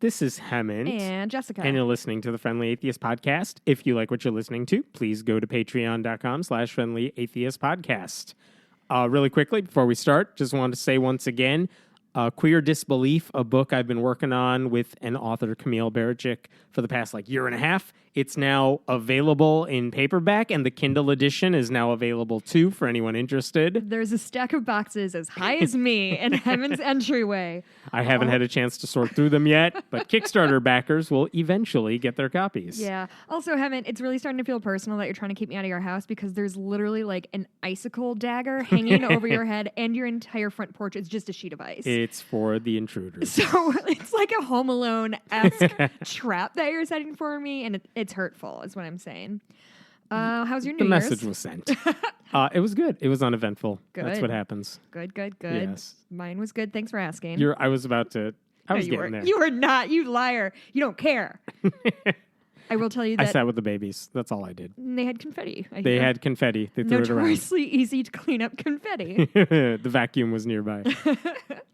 This is Hemant. And Jessica. And you're listening to the Friendly Atheist Podcast. If you like what you're listening to, please go to patreon.com/Friendly Atheist Podcast. Really quickly, before we start, just wanted to say once again, Queer Disbelief, a book I've been working on with an author, Camille Barajic, for the past year and a half. It's now available in paperback, and the Kindle edition is now available too for anyone interested. There's a stack of boxes as high as me in Hemant's entryway. I haven't had a chance to sort through them yet, but Kickstarter backers will eventually get their copies. Yeah. Also, Hemant, it's really starting to feel personal that you're trying to keep me out of your house because there's literally an icicle dagger hanging over your head, and your entire front porch is just a sheet of ice. It's for the intruders. So it's like a Home Alone-esque trap that you're setting for me, and it's hurtful, is what I'm saying. How's your New Year's? The message was sent. It was good. It was uneventful. Good. That's what happens. Good. Yes. Mine was good. Thanks for asking. I was getting there. You were not. You liar. You don't care. I will tell you that. I sat with the babies. That's all I did. They had confetti. They had confetti. They threw it around. Notoriously easy to clean up confetti. The vacuum was nearby.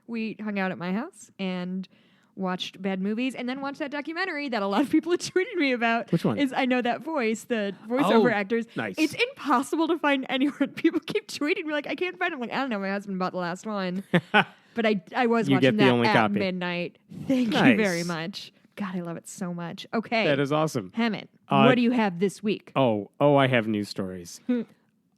We hung out at my house and watched bad movies, and then watched that documentary that a lot of people had tweeted me about. Which one? Is I Know That Voice, the voiceover actors. Nice. It's impossible to find anywhere. People keep tweeting me I can't find them. I don't know. My husband bought the last one. But I was watching that at midnight. Thank you very much. God, I love it so much. Okay. That is awesome. Hemant, what do you have this week? I have news stories.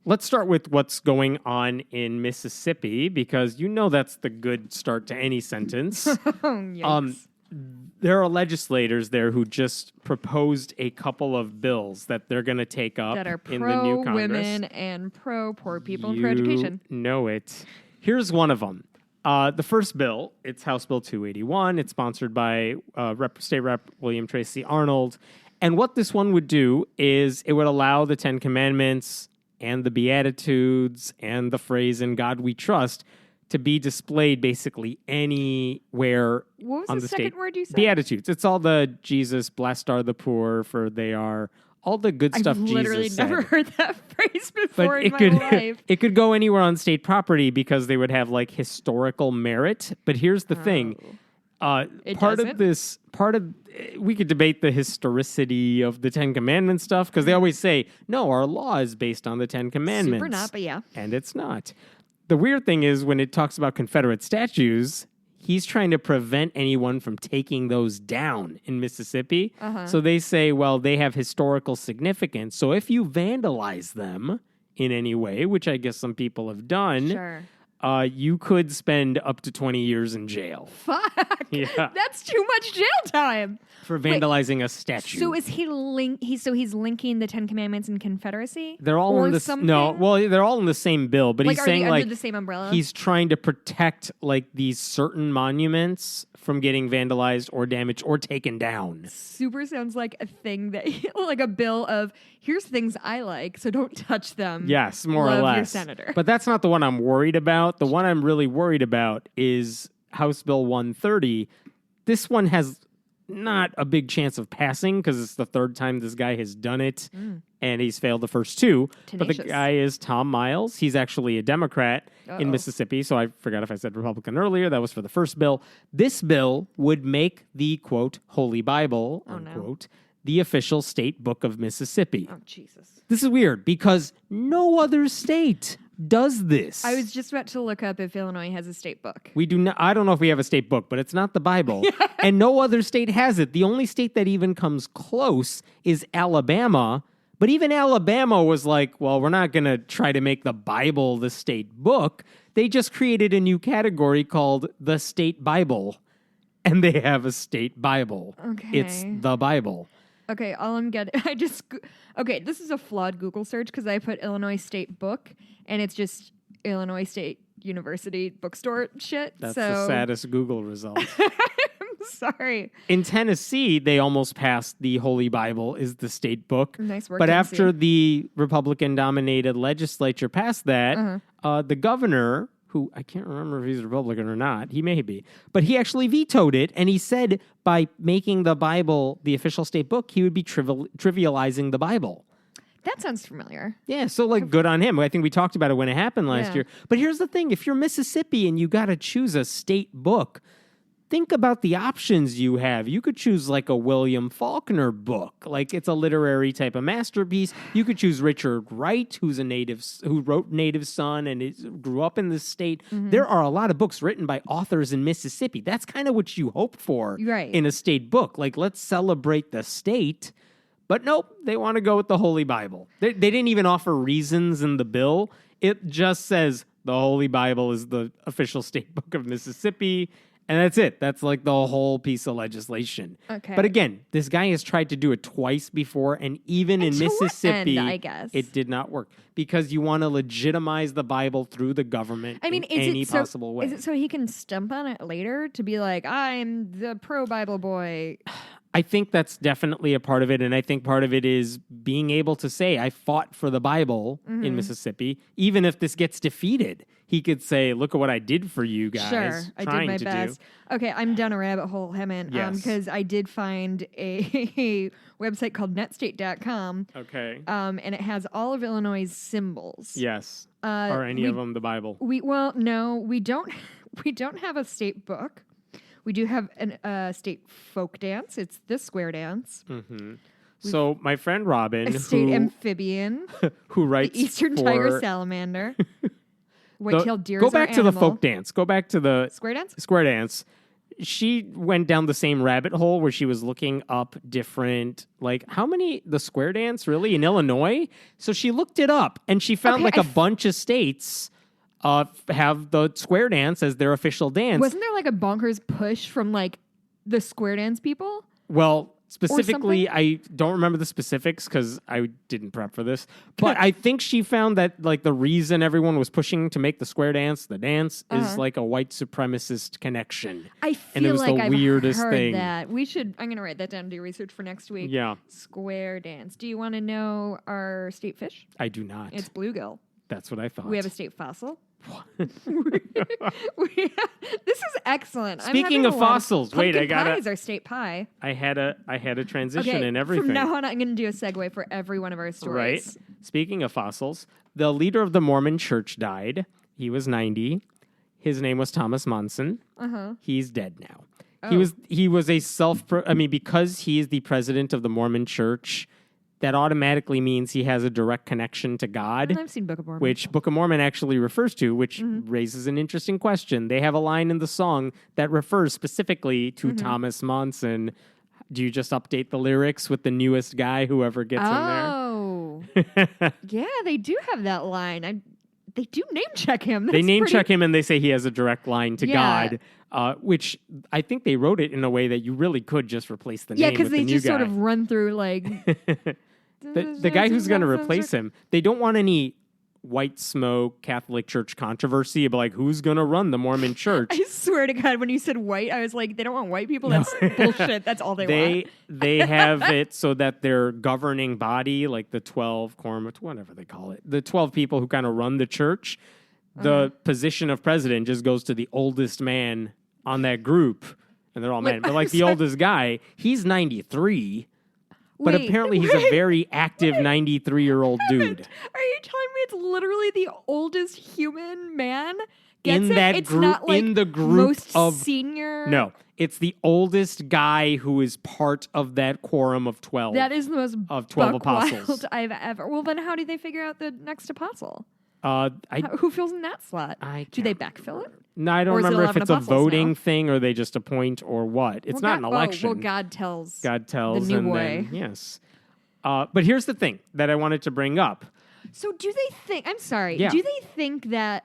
Let's start with what's going on in Mississippi, because that's the good start to any sentence. There are legislators there who just proposed a couple of bills that they're going to take up that are in the new Congress. Pro-women and pro-poor people and pro-education. You know it. Here's one of them. The first bill, it's House Bill 281. It's sponsored by State Rep William Tracy Arnold. And what this one would do is it would allow the Ten Commandments and the Beatitudes and the phrase "In God We Trust" to be displayed basically anywhere what was on the the second state. word you said? Beatitudes. It's all the Jesus, blessed are the poor, for they are... all the good stuff Jesus said. I've literally never heard that phrase before in my life. It could go anywhere on state property because they would have historical merit. But here's the thing. We could debate the historicity of the Ten Commandments stuff because they always say, no, our law is based on the Ten Commandments. Super not, but yeah. And it's not. The weird thing is when it talks about Confederate statues, he's trying to prevent anyone from taking those down in Mississippi. So they say, well, they have historical significance. So if you vandalize them in any way, which I guess some people have done, sure. You could spend up to 20 years in jail. Fuck. Yeah. That's too much jail time. For vandalizing a statue. So is he's linking the Ten Commandments and Confederacy? They're all in the something? No, well, they're all in the same bill, but he's saying under the same umbrella? He's trying to protect these certain monuments from getting vandalized or damaged or taken down. Super sounds like a thing that like a bill of here's things I like, so don't touch them. Yes, more Love or less. Your senator. But that's not the one I'm worried about. The one I'm really worried about is House Bill 130. This one has not a big chance of passing because it's the third time this guy has done it, and he's failed the first two. Tenacious. But the guy is Tom Miles. He's actually a Democrat in Mississippi, so I forgot if I said Republican earlier. That was for the first bill. This bill would make the, quote, Holy Bible, unquote, the official state book of Mississippi. Oh, Jesus. This is weird because no other state does this. I was just about to look up if Illinois has a state book. We do not. I don't know if we have a state book, but it's not the Bible. And no other state has it. The only state that even comes close is Alabama. But even Alabama was like, well, we're not going to try to make the Bible the state book. They just created a new category called the State Bible. And they have a state Bible. Okay. It's the Bible. Okay, all I'm getting, this is a flawed Google search because I put Illinois State Book, and it's just Illinois State University bookstore shit. That's the saddest Google result. I'm sorry. In Tennessee, they almost passed the Holy Bible is the state book. Nice work, But Tennessee. after the Republican-dominated legislature passed that, the governor, who I can't remember if he's a Republican or not. He may be. But he actually vetoed it, and he said by making the Bible the official state book, he would be trivializing the Bible. That sounds familiar. Yeah, so good on him. I think we talked about it when it happened last year. But here's the thing. If you're Mississippi and you got to choose a state book, think about the options you have. You could choose like a William Faulkner book, like it's a literary type of masterpiece. You could choose Richard Wright, who wrote Native Son and grew up in the state. There are a lot of books written by authors in Mississippi. That's kind of what you hope for in a state book. Like, let's celebrate the state. But nope, they want to go with the Holy Bible. They didn't even offer reasons in the bill. It just says the Holy Bible is the official state book of Mississippi. And that's it. That's like the whole piece of legislation. Okay. But again, this guy has tried to do it twice before, and even in Mississippi, I guess it did not work because you want to legitimize the Bible through the government in any possible way. Is it so he can stump on it later to be like, I'm the pro-Bible boy? I think that's definitely a part of it, and I think part of it is being able to say, I fought for the Bible in Mississippi. Even if this gets defeated, he could say, look at what I did for you guys. Sure, I did my best. Okay, I'm down a rabbit hole, Hemant, because I did find a website called netstate.com. Okay. And it has all of Illinois' symbols. Yes. Are any of them the Bible? No, we don't have a state book. We do have a state folk dance. It's the square dance. Mm-hmm. So my friend Robin, a state amphibian, who writes the eastern tiger salamander, white-tailed deer. Go back to the folk dance. Go back to the square dance. Square dance. She went down the same rabbit hole where she was looking up different, like the square dance really in Illinois. So she looked it up and she found a bunch of states have the square dance as their official dance. Wasn't there like a bonkers push from like the square dance people? Well, specifically, I don't remember the specifics because I didn't prep for this. But I think she found that like the reason everyone was pushing to make the square dance the dance is like a white supremacist connection. I feel and it was like the I've weirdest heard thing. that. I'm going to write that down and do research for next week. Yeah. Square dance. Do you want to know our state fish? I do not. It's bluegill. That's what I thought. We have a state fossil. This is excellent. Speaking of fossils, wait, I got pie is our state pie. I had a transition and everything. From now on, I'm going to do a segue for every one of our stories. Right. Speaking of fossils, the leader of the Mormon Church died. He was 90. His name was Thomas Monson. He's dead now. Oh. He was a because he is the president of the Mormon Church. That automatically means he has a direct connection to God. I've seen Book of Mormon. Which Book of Mormon actually refers to, which raises an interesting question. They have a line in the song that refers specifically to Thomas Monson. Do you just update the lyrics with the newest guy, whoever gets in there? Oh. Yeah, they do have that line. They do name check him. They name check him and they say he has a direct line to God. Which I think they wrote it in a way that you really could just replace the name with the new guy. Yeah, because they just sort of run through like... The guy who's going to replace him, they don't want any white smoke Catholic Church controversy about like who's going to run the Mormon Church. I swear to God, when you said white, I was like, they don't want white people. That's bullshit. That's all they want. They have it so that their governing body, like the 12 quorum, whatever they call it, the 12 people who kind of run the church, the position of president just goes to the oldest man on that group, and they're all men. But like the oldest guy, he's 93. But apparently he's a very active 93-year-old dude. Are you telling me it's literally the oldest human man? In that group, not like in the group most of senior. No, it's the oldest guy who is part of that quorum of 12. That is the most of 12 apostles wild I've ever. Well, then how do they figure out the next apostle? Who fills in that slot? Do they backfill it? No, I don't remember if it's a voting thing or they just appoint or what. It's not an election. Well, God tells. The new boy. Yes. But here's the thing that I wanted to bring up. So do they think... I'm sorry. Yeah. Do they think that...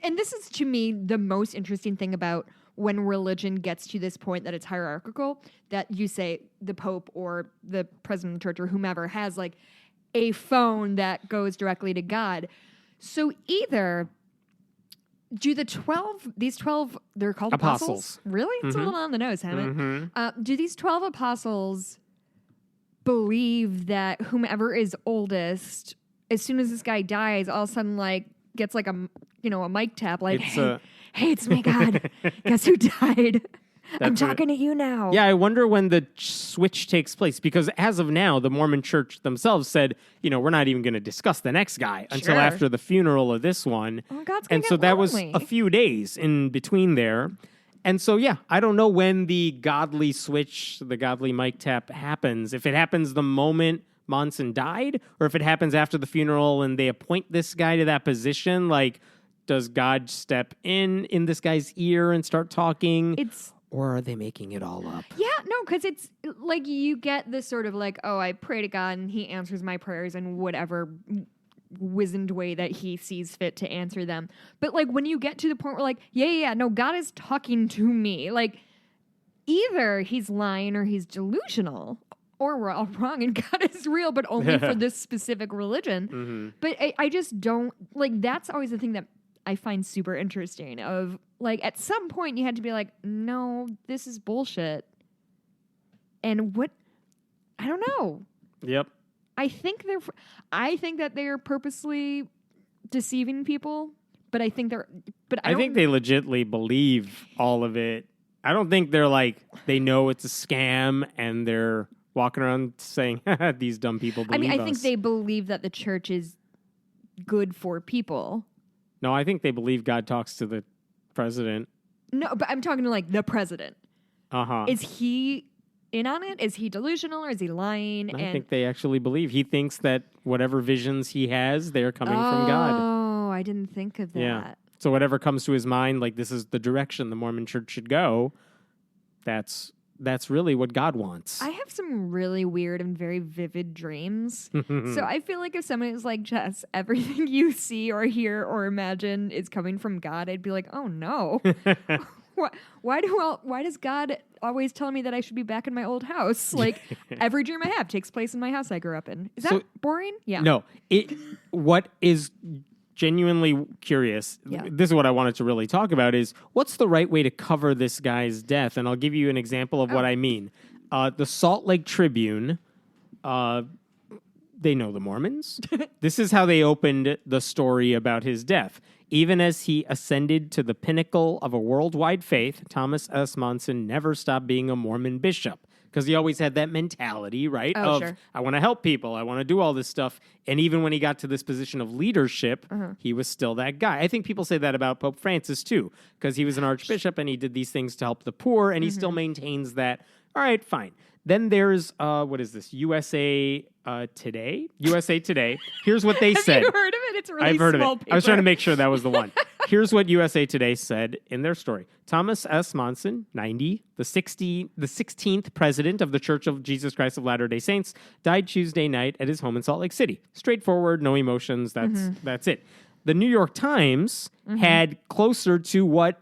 And this is, to me, the most interesting thing about when religion gets to this point that it's hierarchical, that you say the Pope or the president of the church or whomever has like a phone that goes directly to God. So either... Do these 12, they're called apostles? Really? It's a little on the nose, haven't it? Do these 12 apostles believe that whomever is oldest, as soon as this guy dies, all of a sudden like gets like a mic tap, like, hey, it's me, God. Guess who died? I'm talking to you now. Yeah, I wonder when the switch takes place, because as of now, the Mormon Church themselves said, we're not even going to discuss the next guy until after the funeral of this one. Oh, God's and so that was a few days in between there. And so, yeah, I don't know when the godly switch, the godly mic tap happens. If it happens the moment Monson died, or if it happens after the funeral and they appoint this guy to that position, like, does God step in this guy's ear and start talking? Or are they making it all up? Yeah, no, because it's like you get this sort of like, oh, I pray to God and he answers my prayers in whatever wizened way that he sees fit to answer them. But like when you get to the point where like, yeah, no, God is talking to me. Like either he's lying or he's delusional or we're all wrong and God is real, but only for this specific religion. Mm-hmm. But I just don't, like that's always the thing that I find super interesting of like at some point you had to be like, no, this is bullshit. And what, I don't know. Yep. I think that they're purposely deceiving people, but I think I think they legitimately believe all of it. I don't think they're like, they know it's a scam and they're walking around saying, these dumb people believe us. I think they believe that the church is good for people. No, I think they believe God talks to the president. No, but I'm talking to like the president. Uh-huh. Is he in on it? Is he delusional or is he lying? I think they actually believe. He thinks that whatever visions he has, they're coming from God. Oh, I didn't think of that. Yeah. So whatever comes to his mind, like this is the direction the Mormon Church should go, that's really what God wants. I have some really weird and very vivid dreams. So I feel like if someone is like, Jess, everything you see or hear or imagine is coming from God, I'd be like, oh no. Why does God always tell me that I should be back in my old house? Like every dream I have takes place in my house I grew up in. Is that boring? Yeah. No. What is genuinely curious, this is what I wanted to really talk about, is what's the right way to cover this guy's death? And I'll give you an example of what I mean. The Salt Lake Tribune, they know the Mormons. This is how they opened the story about his death. Even as he ascended to the pinnacle of a worldwide faith, Thomas S. Monson never stopped being a Mormon bishop. Because he always had that mentality, right? Sure. I want to help people. I want to do all this stuff. And even when he got to this position of leadership, he was still that guy. I think people say that about Pope Francis, too. Because he was an archbishop and he did these things to help the poor. And he still maintains that. All right, fine. Then there's, what is this? USA Today? USA Today. Here's what they said. Have you heard of it? It's a really I've heard small of it. paper. I was trying to make sure that was the one. Here's what USA Today said in their story. Thomas S. Monson, 90, the 16th president of the Church of Jesus Christ of Latter-day Saints, died Tuesday night at his home in Salt Lake City. Straightforward, no emotions. That's it. The New York Times had closer to what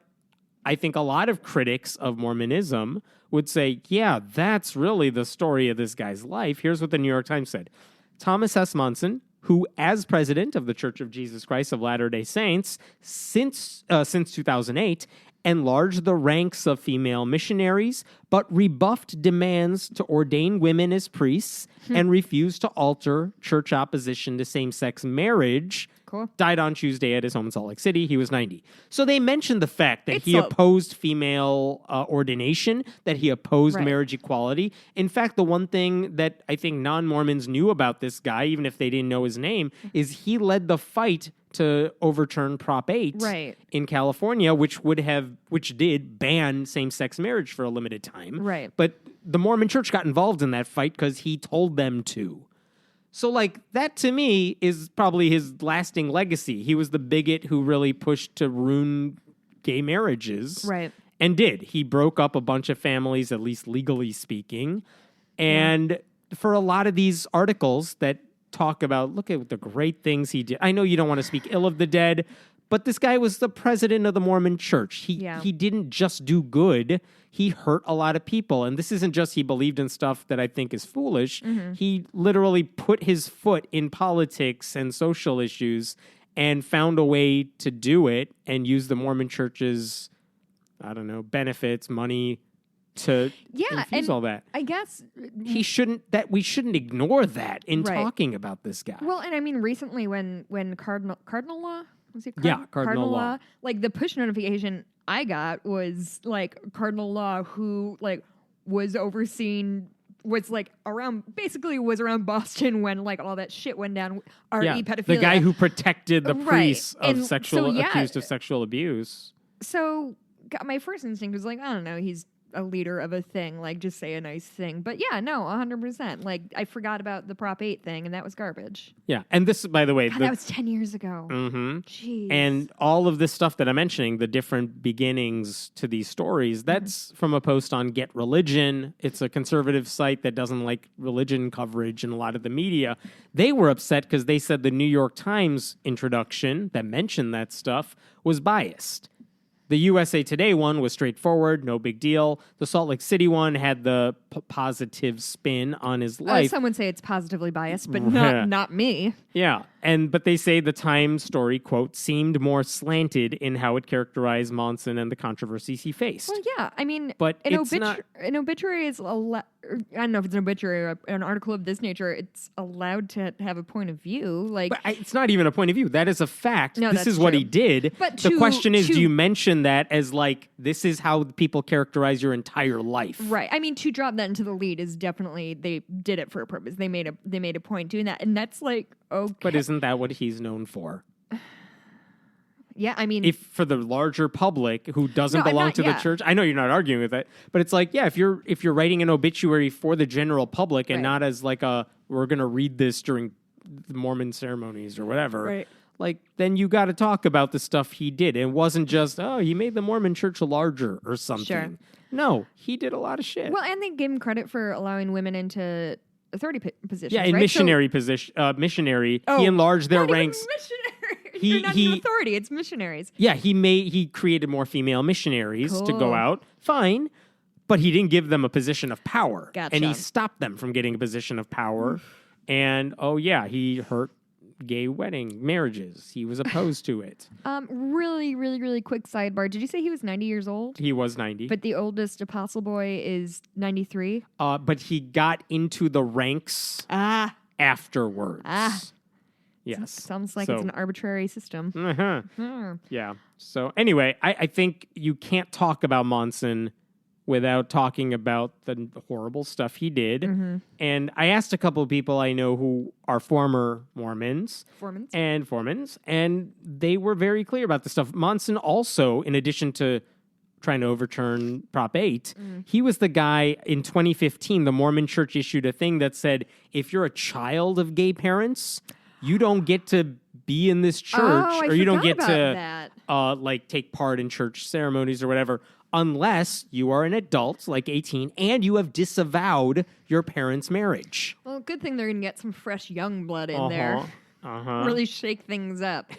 I think a lot of critics of Mormonism would say, yeah, that's really the story of this guy's life. Here's what the New York Times said. Thomas S. Monson, who, as president of the Church of Jesus Christ of Latter-day Saints since 2008, enlarged the ranks of female missionaries, but rebuffed demands to ordain women as priests and refused to alter church opposition to same-sex marriage. Cool. Died on Tuesday at his home in Salt Lake City. He was 90. So they mentioned the fact that he opposed female ordination, that he opposed marriage equality. In fact, the one thing that I think non-Mormons knew about this guy, even if they didn't know his name, is he led the fight to overturn Prop 8 in California, which did ban same-sex marriage for a limited time. Right. But the Mormon Church got involved in that fight because he told them to. So, like, that to me is probably his lasting legacy. He was the bigot who really pushed to ruin gay marriages. Right. And did. He broke up a bunch of families, at least legally speaking. And for a lot of these articles that talk about, look at the great things he did. I know you don't want to speak ill of the dead, but this guy was the president of the Mormon Church. He didn't just do good. He hurt a lot of people. And this isn't just he believed in stuff that I think is foolish. He literally put his foot in politics and social issues and found a way to do it and use the Mormon Church's, I don't know, benefits, money to infuse all that. I guess we shouldn't ignore that in talking about this guy. Well, and I mean, recently when Cardinal Law, was it Cardinal Law, like the push notification I got was like Cardinal Law, who like was overseeing, was like around Boston when like all that shit went down. Pedophilia. The guy who protected the priests of accused of sexual abuse. So my first instinct was like, I don't know, he's a leader of a thing, like just say a nice thing. But yeah, no, 100%. Like I forgot about the Prop 8 thing, and that was garbage. Yeah, and this, by the way, that was 10 years ago. Mm-hmm. Jeez. And all of this stuff that I'm mentioning, the different beginnings to these stories, that's from a post on Get Religion. It's a conservative site that doesn't like religion coverage in a lot of the media. They were upset because they said the New York Times introduction that mentioned that stuff was biased. The USA Today one was straightforward, no big deal. The Salt Lake City one had the positive spin on his life. Some would say it's positively biased, but not me. Yeah, but they say the Times story, quote, seemed more slanted in how it characterized Monson and the controversies he faced. Well, yeah, I mean, but an obituary is I don't know if it's an obituary or an article of this nature. It's allowed to have a point of view. Like, but it's not even a point of view. That is a fact. No, this is what he did. But the question is, do you mention that as like, this is how people characterize your entire life? Right. I mean, to drop that into the lead is definitely, they did it for a purpose. They made a point doing that. And that's like, okay. But isn't that what he's known for? Yeah, I mean, if for the larger public who doesn't belong to the church, I know you're not arguing with it, but it's like, yeah, if you're writing an obituary for the general public and not as like we're going to read this during the Mormon ceremonies or whatever, like then you got to talk about the stuff he did. It wasn't just, he made the Mormon Church larger or something. Sure. No, he did a lot of shit. Well, and they gave him credit for allowing women into authority positions. Yeah, in missionary position, missionary, he enlarged their ranks. They're not an authority, it's missionaries. Yeah, he created more female missionaries to go out. Fine. But he didn't give them a position of power. Gotcha. And he stopped them from getting a position of power. And, he hurt gay marriages. He was opposed to it. Really, really, really quick sidebar. Did you say he was 90 years old? He was 90. But the oldest apostle boy is 93? But he got into the ranks afterwards. Yes. Sounds like it's an arbitrary system. Yeah. So anyway, I think you can't talk about Monson without talking about the horrible stuff he did. And I asked a couple of people I know who are former Mormons. And they were very clear about the stuff. Monson also, in addition to trying to overturn Prop 8, he was the guy in 2015, the Mormon Church issued a thing that said, if you're a child of gay parents, you don't get to be in this church, or you don't get to take part in church ceremonies or whatever, unless you are an adult, like 18, and you have disavowed your parents' marriage. Well, good thing they're going to get some fresh young blood in there. Really shake things up.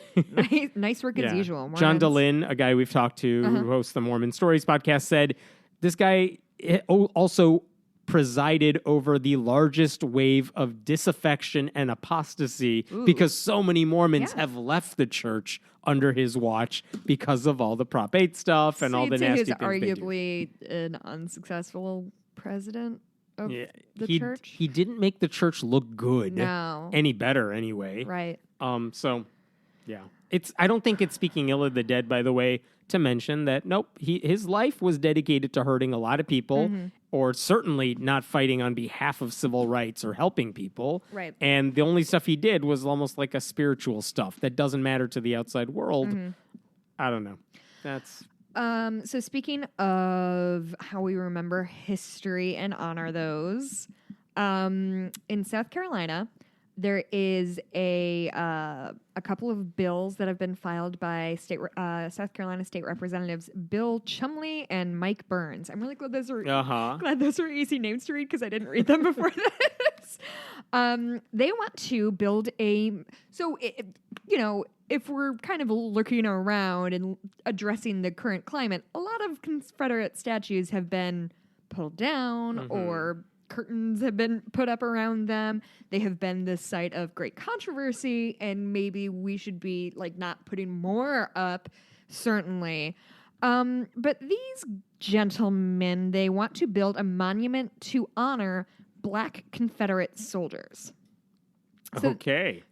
Nice work as usual. Mormons. John DeLynn, a guy we've talked to who hosts the Mormon Stories podcast, said this guy also presided over the largest wave of disaffection and apostasy because so many Mormons have left the church under his watch because of all the Prop 8 stuff and all the nasty things they do. He's arguably an unsuccessful president of the church. He didn't make the church look good. No. Any better anyway. Right. I don't think it's speaking ill of the dead, by the way, to mention that, his life was dedicated to hurting a lot of people, or certainly not fighting on behalf of civil rights or helping people. Right. And the only stuff he did was almost like a spiritual stuff that doesn't matter to the outside world. I don't know. That's... So speaking of how we remember history and honor those, in South Carolina, there is a couple of bills that have been filed by South Carolina state representatives Bill Chumley and Mike Burns. I'm really glad those are easy names to read because I didn't read them before this. They want to build if we're kind of looking around and addressing the current climate, a lot of Confederate statues have been pulled down or curtains have been put up around them. They have been the site of great controversy, and maybe we should be not putting more up, certainly. But these gentlemen, they want to build a monument to honor Black Confederate soldiers.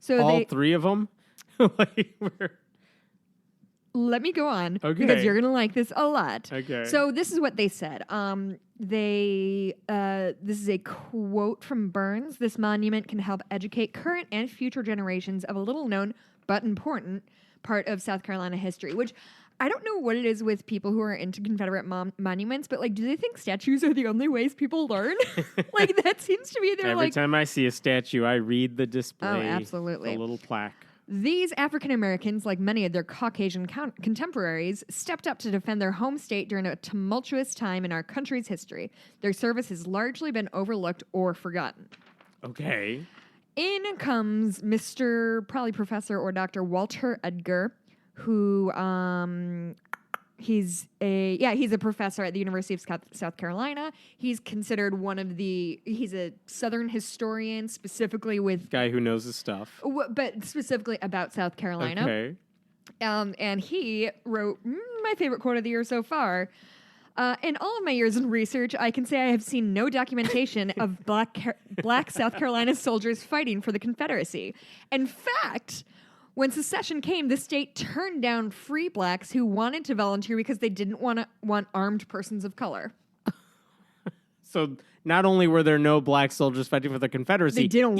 So all three of them? Let me go on because you're going to like this a lot. Okay. So this is what they said. This is a quote from Burns. This monument can help educate current and future generations of a little known but important part of South Carolina history, which I don't know what it is with people who are into Confederate monuments, but like, do they think statues are the only ways people learn? Like, that seems to be their Every time I see a statue, I read the display. Oh, absolutely. The little plaque. These African Americans, like many of their Caucasian contemporaries, stepped up to defend their home state during a tumultuous time in our country's history. Their service has largely been overlooked or forgotten. Okay. In comes Mr. probably Professor or Dr. Walter Edgar, who he's a professor at the University of South Carolina. He's considered he's a Southern historian, specifically with guy who knows his stuff, but specifically about South Carolina. Okay. And he wrote my favorite quote of the year so far. In all of my years in research, I can say I have seen no documentation of black South Carolina soldiers fighting for the Confederacy. In fact, when secession came, the state turned down free blacks who wanted to volunteer because they didn't want armed persons of color. So not only were there no black soldiers fighting for the Confederacy, they didn't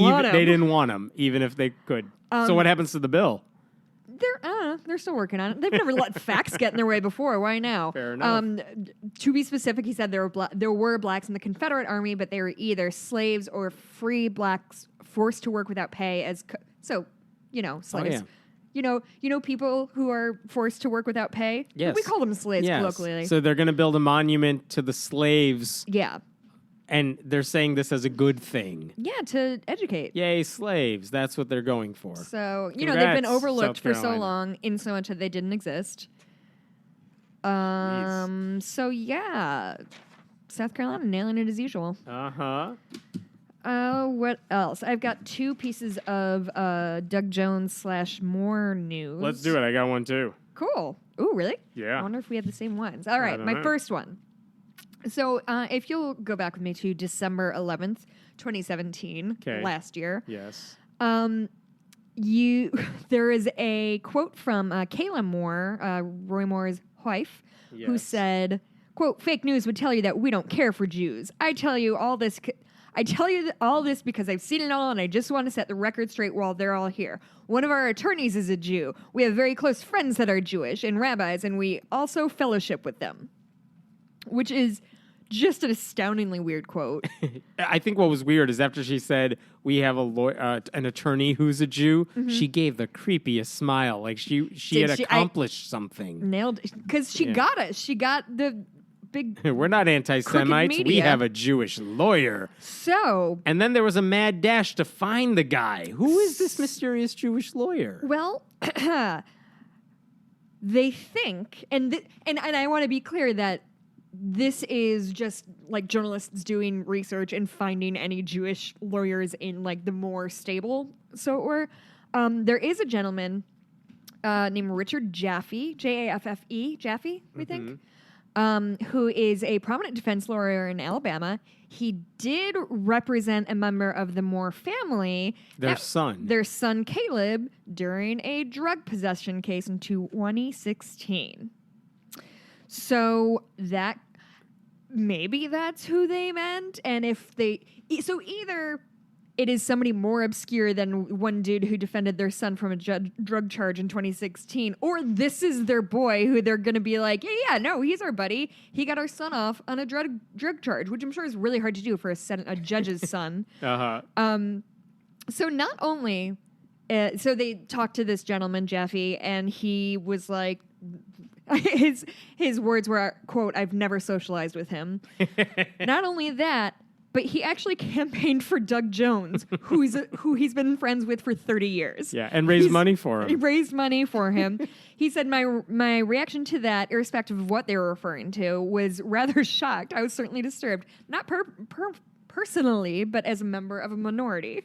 want them, even if they could. So what happens to the bill? They're still working on it. They've never let facts get in their way before. Why now? Fair enough. To be specific, he said there were blacks in the Confederate Army, but they were either slaves or free blacks forced to work without pay slaves. Oh, yeah. You know people who are forced to work without pay? Yes. We call them slaves Yes. colloquially. So they're going to build a monument to the slaves. Yeah. And they're saying this as a good thing. Yeah, to educate. Yay, slaves. That's what they're going for. So, they've Congrats, been overlooked South for so Carolina. long, in so much that they didn't exist. Jeez. So yeah, South Carolina nailing it as usual. Uh-huh. What else? I've got 2 pieces of Doug Jones / Moore news. Let's do it. I got one, too. Cool. Ooh, really? Yeah. I wonder if we have the same ones. All right, my first one. So if you'll go back with me to December 11th, 2017, last year. Yes. There is a quote from Kayla Moore, Roy Moore's wife, who said, quote, "Fake news would tell you that we don't care for Jews. I tell you all this because I've seen it all, and I just want to set the record straight while they're all here. One of our attorneys is a Jew. We have very close friends that are Jewish and rabbis, and we also fellowship with them." Which is just an astoundingly weird quote. I think what was weird is after she said, we have an attorney who's a Jew, she gave the creepiest smile. Like she had accomplished something. Nailed it. Because she got it. She got the big... We're not anti-Semites. We have a Jewish lawyer. So... And then there was a mad dash to find the guy. Who is this mysterious Jewish lawyer? Well... they think... And I want to be clear that this is just like journalists doing research and finding any Jewish lawyers in like the more stable. There is a gentleman named Richard Jaffe, Jaffe, Jaffe, we think, who is a prominent defense lawyer in Alabama. He did represent a member of the Moore family, their son Caleb, during a drug possession case in 2016. So maybe that's who they meant. And either it is somebody more obscure than one dude who defended their son from a drug charge in 2016, or this is their boy who they're going to be like, no, he's our buddy. He got our son off on a drug charge, which I'm sure is really hard to do for a judge's son. Uh-huh. So not only, so they talked to this gentleman, Jaffe, and he was like, his words were, quote, "I've never socialized with him." Not only that, but he actually campaigned for Doug Jones, who he's been friends with for 30 years. Yeah, and raised money for him. He raised money for him. He said, my reaction to that, irrespective of what they were referring to, was rather shocked. I was certainly disturbed, not personally, but as a member of a minority.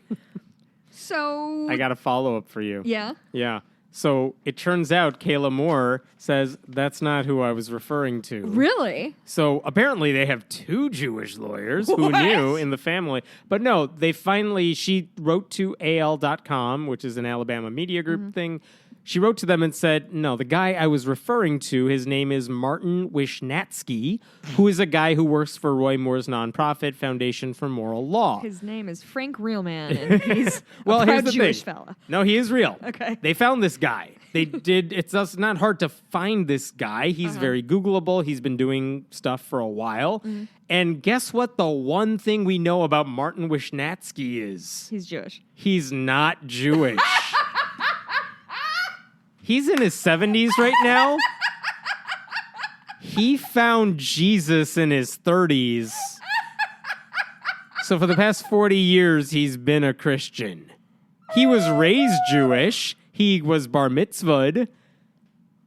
So I got a follow-up for you. Yeah? Yeah. So it turns out Kayla Moore says that's not who I was referring to. Really? So apparently they have 2 Jewish lawyers who knew in the family. But no, she wrote to AL.com, which is an Alabama media group thing. She wrote to them and said, no, the guy I was referring to, his name is Martin Wisnatsky, who is a guy who works for Roy Moore's nonprofit Foundation for Moral Law. His name is Frank Reelman, and he's well, a here's proud the Jewish thing. fella. No, he is real. Okay. They found this guy. They did. It's just not hard to find this guy. He's very Googleable. He's been doing stuff for a while. Mm-hmm. And guess what? The one thing we know about Martin Wisnatsky is he's Jewish. He's not Jewish. He's in his 70s right now. He found Jesus in his 30s. So for the past 40 years, he's been a Christian. He was raised Jewish. He was bar mitzvahed.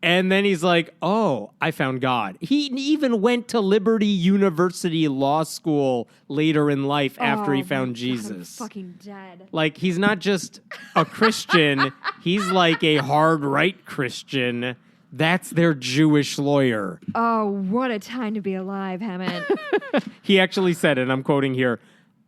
And then he's like, oh, I found God. He even went to Liberty University Law School later in life after he found Jesus. God, I'm fucking dead. Like, he's not just a Christian. He's like a hard right Christian. That's their Jewish lawyer. Oh, what a time to be alive, Hammett. He actually said, and I'm quoting here,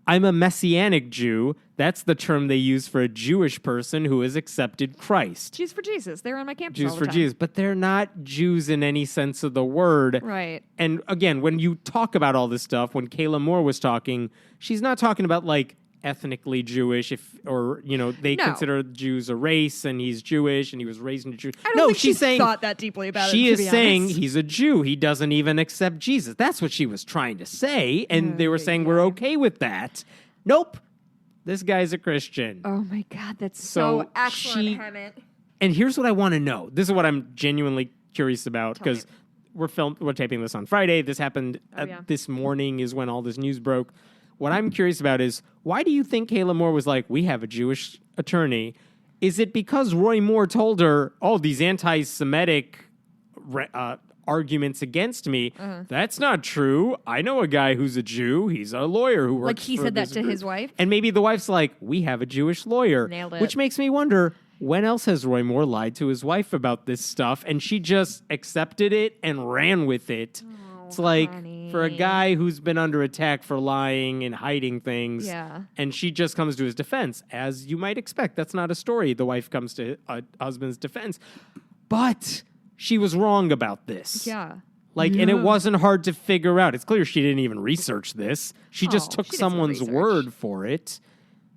I'm a Messianic Jew. That's the term they use for a Jewish person who has accepted Christ. Jews for Jesus. They're on my campus Jews all the for time. Jesus. But they're not Jews in any sense of the word. Right. And again, when you talk about all this stuff, when Kayla Moore was talking, she's not talking about like ethnically Jewish, they consider Jews a race, and he's Jewish, and he was raised in a Jew. I don't think she's thought that deeply about it. She is saying he's a Jew. He doesn't even accept Jesus. That's what she was trying to say, and they were saying we're okay with that. Nope, this guy's a Christian. Oh my God, that's so excellent, Hammett. And here's what I want to know. This is what I'm genuinely curious about, because we're taping this on Friday. This happened this morning is when all this news broke. What I'm curious about is, why do you think Kayla Moore was like, we have a Jewish attorney? Is it because Roy Moore told her, oh, these anti-Semitic arguments against me? That's not true. I know a guy who's a Jew. He's a lawyer who works like he said that to his wife? And maybe the wife's like, we have a Jewish lawyer. Nailed it. Which makes me wonder, when else has Roy Moore lied to his wife about this stuff? And she just accepted it and ran with it. It's like, for a guy who's been under attack for lying and hiding things, and she just comes to his defense, as you might expect. That's not a story. The wife comes to a husband's defense. But she was wrong about this. Yeah. And it wasn't hard to figure out. It's clear she didn't even research this. She just took someone's word for it.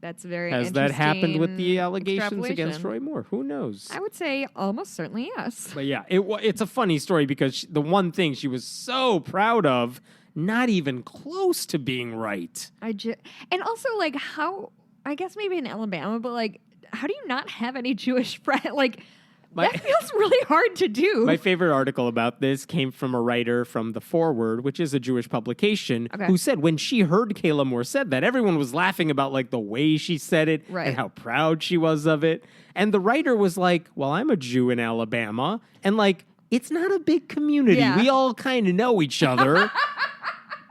That's very Has interesting. that happened with the allegations against Roy Moore? Who knows? I would say almost certainly yes. But yeah, it's a funny story because the one thing she was so proud of, not even close to being right. And also, like, how, I guess maybe in Alabama, but like, how do you not have any Jewish friends? Like, that feels really hard to do. My favorite article about this came from a writer from The Forward, which is a Jewish publication, who said when she heard Kayla Moore said that, everyone was laughing about like the way she said it and how proud she was of it. And the writer was like, well, I'm a Jew in Alabama, and like, it's not a big community. Yeah. We all kind of know each other.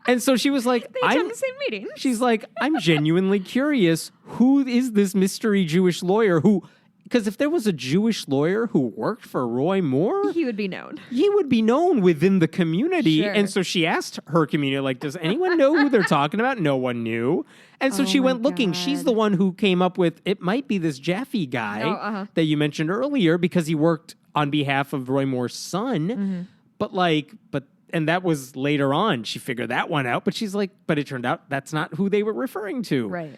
And so she was like, they attend the same meeting. She's like, I'm genuinely curious. Who is this mystery Jewish lawyer who... Because if there was a Jewish lawyer who worked for Roy Moore... He would be known. He would be known within the community. Sure. And so she asked her community, like, does anyone know who they're talking about? No one knew. And so she went looking. She's the one who came up with, it might be this Jaffe guy that you mentioned earlier, because he worked on behalf of Roy Moore's son. Mm-hmm. And that was later on. She figured that one out. But she's like, but it turned out that's not who they were referring to. Right.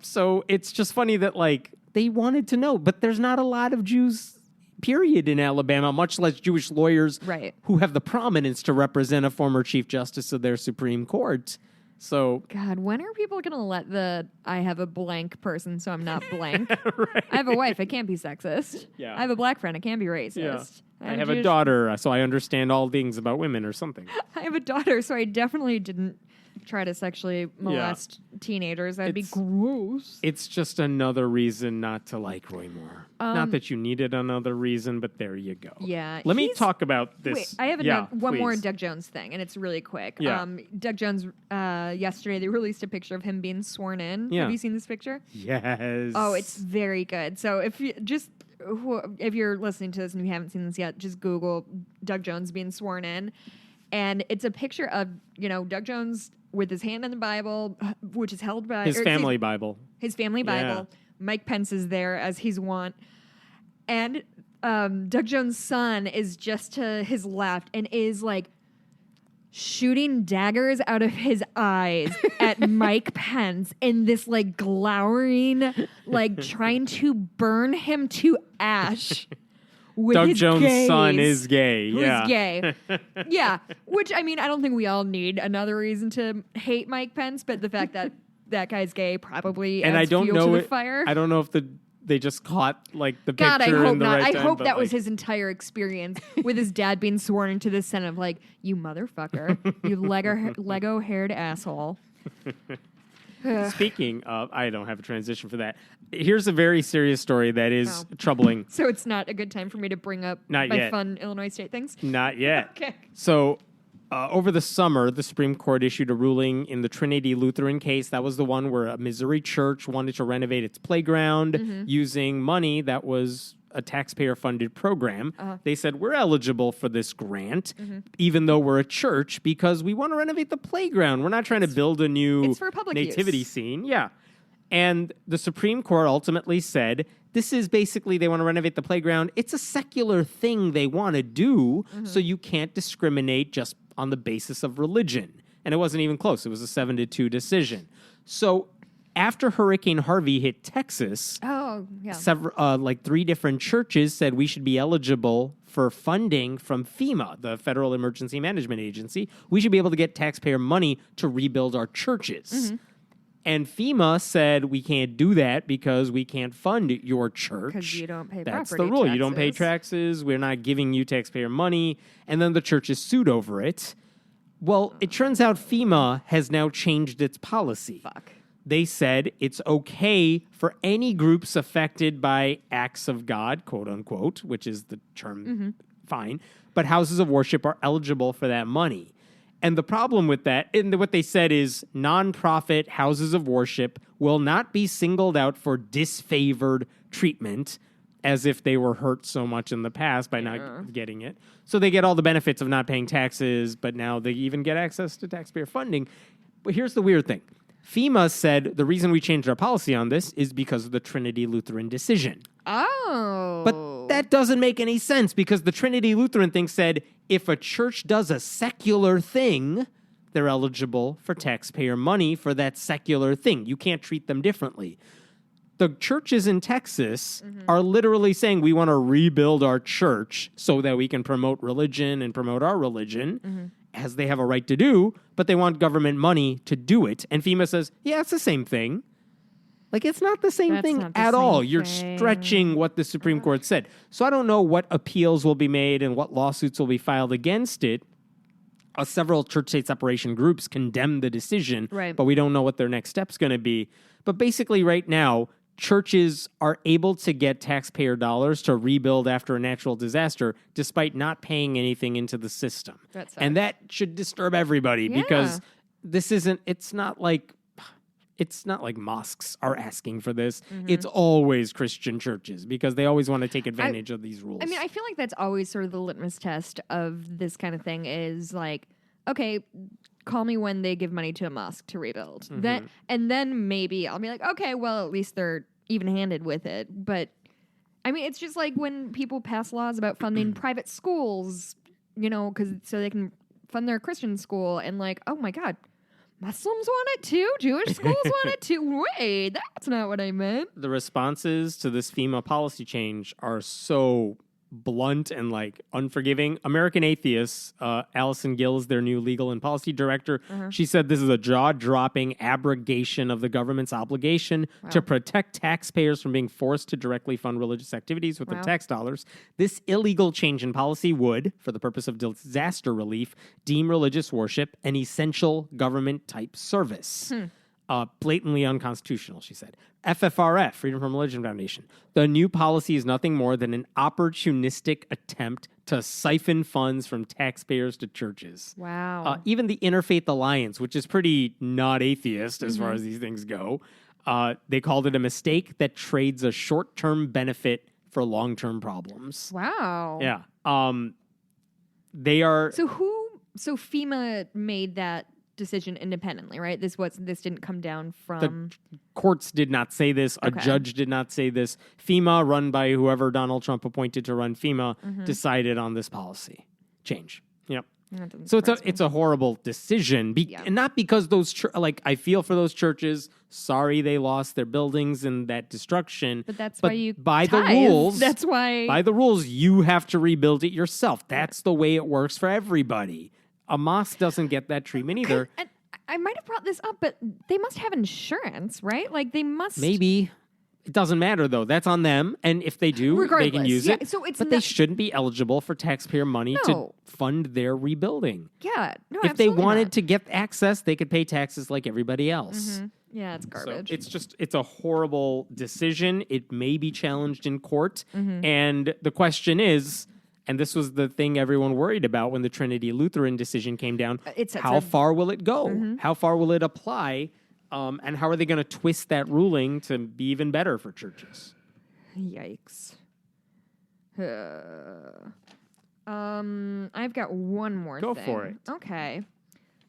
So it's just funny that, like, they wanted to know, but there's not a lot of Jews, period, in Alabama, much less Jewish lawyers who have the prominence to represent a former Chief Justice of their Supreme Court. So, God, when are people going to let I have a blank person, so I'm not blank? Right. I have a wife, I can't be sexist. Yeah. I have a black friend, I can't be racist. Yeah. I have a daughter, so I understand all things about women or something. I have a daughter, so I definitely didn't try to sexually molest teenagers. That'd be gross. It's just another reason not to like Roy Moore. Not that you needed another reason, but there you go. Yeah. Let me talk about this. Wait, I have one more Doug Jones thing, and it's really quick. Yeah. Doug Jones, yesterday, they released a picture of him being sworn in. Yeah. Have you seen this picture? Yes. Oh, it's very good. So if you're listening to this and you haven't seen this yet, just Google Doug Jones being sworn in. And it's a picture of, Doug Jones with his hand in the Bible, which is held by... His family Bible. His family Bible. Yeah. Mike Pence is there, as he's wont. And Doug Jones' son is just to his left and is, like, shooting daggers out of his eyes at Mike Pence in this, like, glowering, like, trying to burn him to ash with Doug his Jones' gays, son is gay. who's Yeah. gay. Yeah. Which, I mean, I don't think we all need another reason to hate Mike Pence, but the fact that that guy's gay probably adds fuel to the fire. I don't know if they just caught like the picture. God, I hope in the not. right I time, hope but, that was his entire experience with his dad being sworn into the Senate of like, you motherfucker, you Lego-haired asshole. Speaking of, I don't have a transition for that. Here's a very serious story that is troubling. So it's not a good time for me to bring up my fun Illinois State things? Not yet. Okay. So over the summer, the Supreme Court issued a ruling in the Trinity Lutheran case. That was the one where a Missouri church wanted to renovate its playground using money that was a taxpayer-funded program. They said, we're eligible for this grant, even though we're a church, because we want to renovate the playground. We're not trying to build a new nativity scene. Yeah. And the Supreme Court ultimately said, this is basically, they want to renovate the playground. It's a secular thing they want to do, so you can't discriminate just on the basis of religion. And it wasn't even close. It was a 7-2 decision. So after Hurricane Harvey hit Texas, like 3 different churches said we should be eligible for funding from FEMA, the Federal Emergency Management Agency. We should be able to get taxpayer money to rebuild our churches. And FEMA said we can't do that because we can't fund your church. Because you don't pay That's property the rule. taxes. You don't pay taxes. We're not giving you taxpayer money. And then the church is sued over it. Well, it turns out FEMA has now changed its policy. Fuck. They said it's okay for any groups affected by acts of God, quote unquote, which is the term, fine, but houses of worship are eligible for that money. And the problem with that, and what they said is nonprofit houses of worship will not be singled out for disfavored treatment as if they were hurt so much in the past by not getting it. So they get all the benefits of not paying taxes, but now they even get access to taxpayer funding. But here's the weird thing. FEMA said the reason we changed our policy on this is because of the Trinity Lutheran decision. Oh. But that doesn't make any sense because the Trinity Lutheran thing said if a church does a secular thing, they're eligible for taxpayer money for that secular thing. You can't treat them differently. The churches in Texas are literally saying we want to rebuild our church so that we can promote religion and promote our religion, as they have a right to do, but they want government money to do it. And FEMA says, yeah, it's the same thing. Like, it's not the same thing at all. You're stretching what the Supreme Court said. So I don't know what appeals will be made and what lawsuits will be filed against it. Several church-state separation groups condemned the decision, but we don't know what their next step's going to be. But basically right now, churches are able to get taxpayer dollars to rebuild after a natural disaster despite not paying anything into the system. And that should disturb everybody because it's not like mosques are asking for this. It's always Christian churches because they always want to take advantage of these rules. I mean, I feel like that's always sort of the litmus test of this kind of thing is like, okay, call me when they give money to a mosque to rebuild. And then maybe I'll be like, okay, well, at least they're even-handed with it. But, I mean, it's just like when people pass laws about funding private schools, you know, so they can fund their Christian school, and like, oh my God, Muslims want it too? Jewish schools want it too? Wait, that's not what I meant. The responses to this FEMA policy change are so blunt and like unforgiving. American Atheists, Allison Gill is their new legal and policy director. She said this is a jaw-dropping abrogation of the government's obligation to protect taxpayers from being forced to directly fund religious activities with their tax dollars. This illegal change in policy would, for the purpose of disaster relief, deem religious worship an essential government-type service. Blatantly unconstitutional, she said. FFRF, Freedom from Religion Foundation. The new policy is nothing more than an opportunistic attempt to siphon funds from taxpayers to churches. Wow. Even the Interfaith Alliance, which is pretty not atheist as far as these things go, they called it a mistake that trades a short-term benefit for long-term problems. Wow. Yeah. They are... So FEMA made that decision independently, right? This didn't come down from... The courts did not say this. A judge did not say this. FEMA, run by whoever Donald Trump appointed to run FEMA, decided on this policy change. Yep. So it's a horrible decision, and not because those I feel for those churches. Sorry, they lost their buildings in that destruction. But why you by tithe. the rules. That's why by the rules you have to rebuild it yourself. That's the way it works for everybody. A mosque doesn't get that treatment either. And I might have brought this up, but they must have insurance, right? Like they must. Maybe. It doesn't matter, though. That's on them. And if they do, they can use it. So but they shouldn't be eligible for taxpayer money to fund their rebuilding. Yeah. No, if they wanted to get access, they could pay taxes like everybody else. Mm-hmm. Yeah, it's garbage. So it's a horrible decision. It may be challenged in court. Mm-hmm. And the question is, and this was the thing everyone worried about when the Trinity Lutheran decision came down, how far will it go? Mm-hmm. How far will it apply? And how are they going to twist that ruling to be even better for churches? Yikes. I've got one more thing. Go for it. Okay.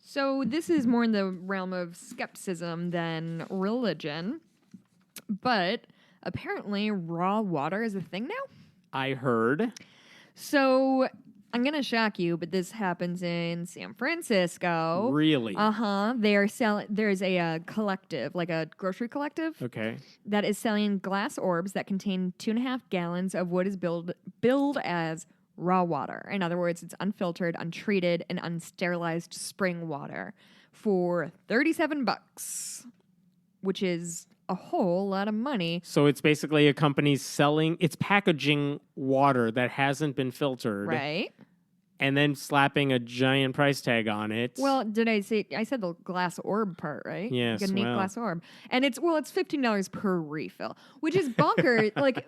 So this is more in the realm of skepticism than religion. But apparently raw water is a thing now. I heard. So I'm going to shock you, but this happens in San Francisco. Really? Uh-huh. They are selling. There's a collective, like a grocery collective. Okay. That is selling glass orbs that contain 2.5 gallons of what is billed as raw water. In other words, it's unfiltered, untreated, and unsterilized spring water for $37, which is a whole lot of money. So it's basically a company it's packaging water that hasn't been filtered. Right. And then slapping a giant price tag on it. Well, I said the glass orb part, right? Yes. Like a neat glass orb. And it's $15 per refill, which is bonkers. Like,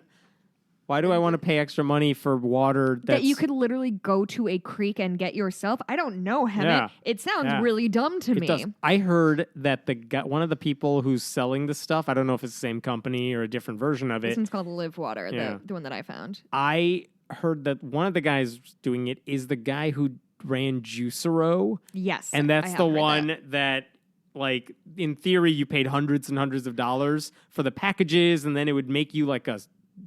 why do I want to pay extra money for water that you could literally go to a creek and get yourself? I don't know, Hemet. Yeah. It sounds really dumb to me. Does. I heard that one of the people who's selling the stuff, I don't know if it's the same company or a different version of it. This one's called Live Water, the one that I found. I heard that one of the guys doing it is the guy who ran Juicero. Yes. And that's the one that like, in theory, you paid hundreds and hundreds of dollars for the packages, and then it would make you like a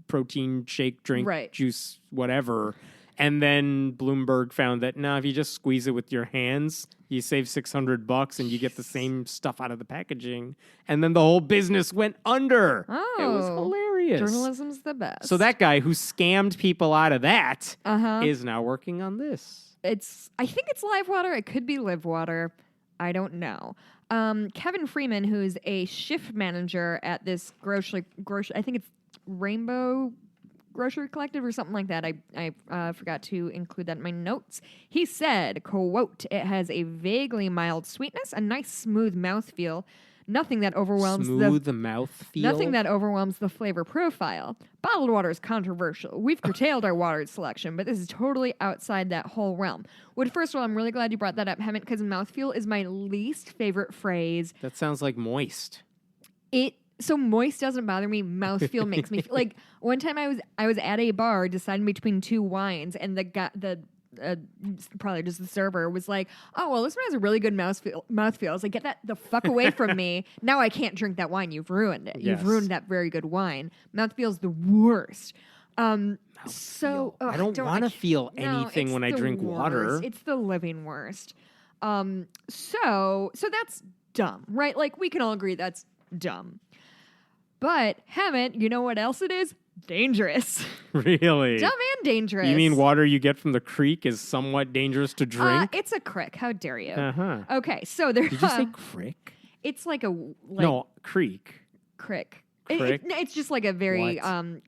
protein shake, drink, juice, whatever. And then Bloomberg found that, if you just squeeze it with your hands, you save $600 and you get the same stuff out of the packaging. And then the whole business went under. Oh. It was hilarious. Journalism's the best. So that guy who scammed people out of that is now working on this. I think it's Live Water. It could be Live Water. I don't know. Kevin Freeman, who's a shift manager at this grocery, I think it's Rainbow Grocery Collective or something like that. I forgot to include that in my notes. He said, quote, "It has a vaguely mild sweetness, a nice smooth mouthfeel, nothing that overwhelms nothing that overwhelms the flavor profile. Bottled water is controversial. We've curtailed our water selection, but this is totally outside that whole realm." Which, first of all, I'm really glad you brought that up, Hemant, because mouthfeel is my least favorite phrase. That sounds like moist. So moist doesn't bother me. Mouthfeel makes me feel like one time I was at a bar deciding between two wines, and the probably just the server was like, "Oh, well, this one has a really good mouthfeel." I was like, "Get that the fuck away from me! Now I can't drink that wine. You've ruined it. Yes. You've ruined that very good wine." Mouthfeel's the worst. So I don't want to feel anything when I drink water. It's the living worst. So that's dumb, right? Like, we can all agree that's dumb. But, Hammett, you know what else it is? Dangerous. Really? Dumb and dangerous. You mean water you get from the creek is somewhat dangerous to drink? It's a crick. How dare you? Uh-huh. Okay, so there... Did you say crick? It's like a... No, creek. Crick. Crick? It's just like a very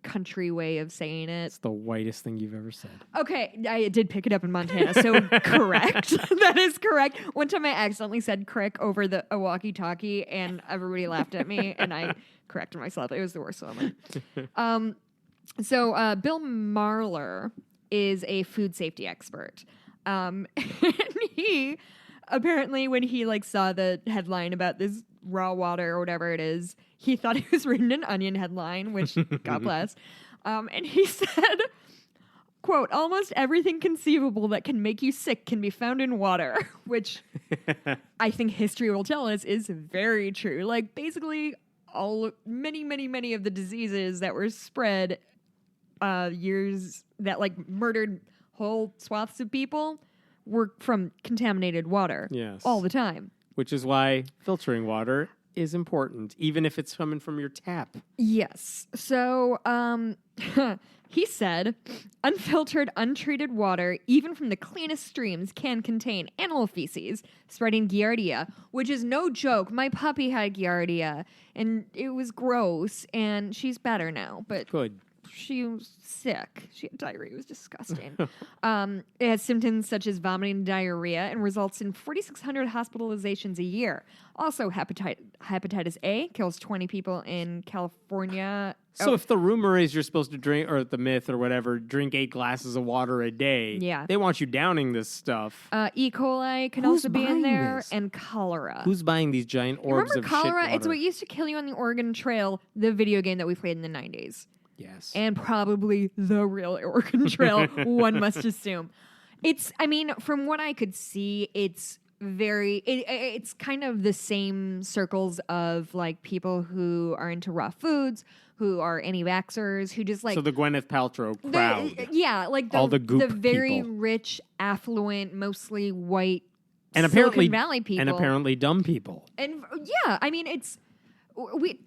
country way of saying it. It's the whitest thing you've ever said. Okay, I did pick it up in Montana, so correct. That is correct. One time I accidentally said crick over a walkie-talkie, and everybody laughed at me, and I corrected myself. It was the worst moment. So Bill Marler is a food safety expert. And he, apparently, when he saw the headline about this raw water or whatever it is, he thought it was written in Onion headline, which, God bless. And he said, quote, "Almost everything conceivable that can make you sick can be found in water," which I think history will tell us is very true. Like, basically, many of the diseases that were spread years that, murdered whole swaths of people were from contaminated water. Yes. All the time. Which is why filtering water is important, even if it's coming from your tap. Yes. So, he said, unfiltered, untreated water, even from the cleanest streams, can contain animal feces, spreading Giardia, which is no joke. My puppy had Giardia, and it was gross, and she's better now. But good. She was sick. She had diarrhea. It was disgusting. It has symptoms such as vomiting and diarrhea and results in 4,600 hospitalizations a year. Also, hepatitis A kills 20 people in California. So if the rumor is you're supposed to drink, or the myth or whatever, drink 8 glasses of water a day, they want you downing this stuff. E. coli can also be in there, and cholera. Who's buying these giant orbs of cholera? shit water? It's what used to kill you on the Oregon Trail, the video game that we played in the 90s. Yes. And probably the real Oregon Trail, one must assume. From what I could see, it's it's kind of the same circles of like people who are into raw foods, who are anti-vaxxers, who just like... So the Gwyneth Paltrow crowd. All the goop the very people. Rich, affluent, mostly white and Silicon Valley people. And apparently dumb people. And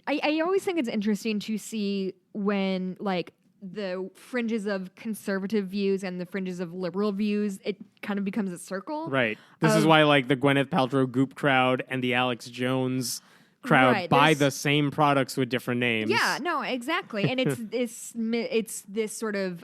I always think it's interesting to see when like the fringes of conservative views and the fringes of liberal views, it kind of becomes a circle. Right. This is why like the Gwyneth Paltrow goop crowd and the Alex Jones crowd buy the same products with different names. Yeah, no, exactly. And it's this sort of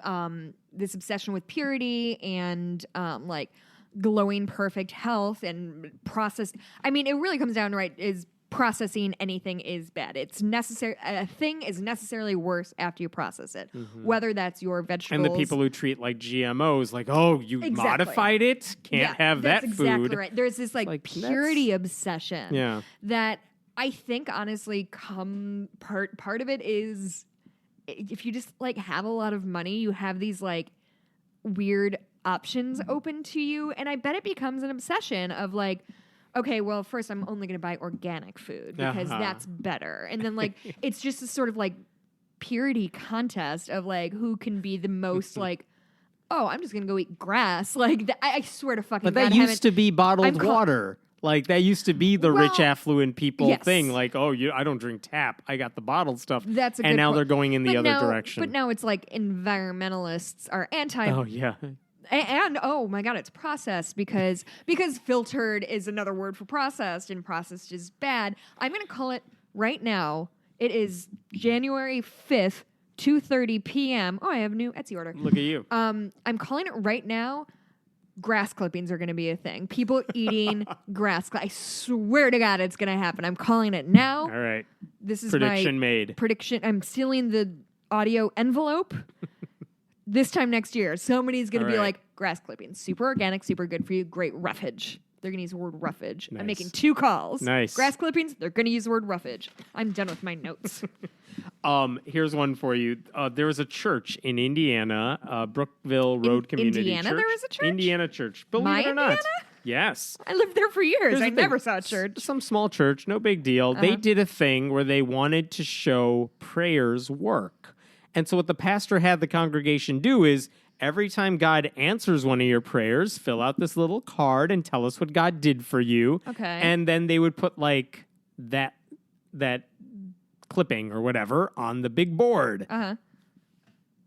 this obsession with purity and like glowing perfect health and processed. I mean, it really comes down to is processing anything is bad. It's necessary. A thing is necessarily worse after you process it, whether that's your vegetables. And the people who treat like GMOs, like, oh, you modified it? Can't have that food. That's exactly right. There's this like purity obsession that I think honestly part of it is if you just like have a lot of money, you have these like weird options open to you. And I bet it becomes an obsession of like, okay, well, first I'm only going to buy organic food because that's better. And then like, it's just a sort of like purity contest of like, who can be the most like, oh, I'm just going to go eat grass. Like, I swear to fucking God. But that used to be bottled water. Like, that used to be the rich, affluent people thing. Like, oh, I don't drink tap. I got the bottled stuff. That's a good And now point. they're going in the other direction. But now it's like environmentalists are anti... Oh, yeah. And oh my God, it's processed because filtered is another word for processed, and processed is bad. I'm going to call it right now. It is January 5th, 2:30 p.m. Oh, I have a new Etsy order. Look at you. I'm calling it right now. Grass clippings are going to be a thing. People eating grass. I swear to God, it's going to happen. I'm calling it now. All right. This is prediction my made. Prediction. I'm sealing the audio envelope. This time next year, somebody's going to be like, grass clippings, super organic, super good for you, great roughage. They're going to use the word roughage. Nice. I'm making 2 calls. Nice. Grass clippings, they're going to use the word roughage. I'm done with my notes. Here's one for you. There was a church in Indiana, Brookville Road Community Indiana, Church. there was a church? Indiana Church. Believe My it or Indiana? not. Yes. I lived there for years. I never saw a church. Some small church, no big deal. They did a thing where they wanted to show prayers work. And so what the pastor had the congregation do is every time God answers one of your prayers, fill out this little card and tell us what God did for you. Okay. And then they would put like that clipping or whatever on the big board.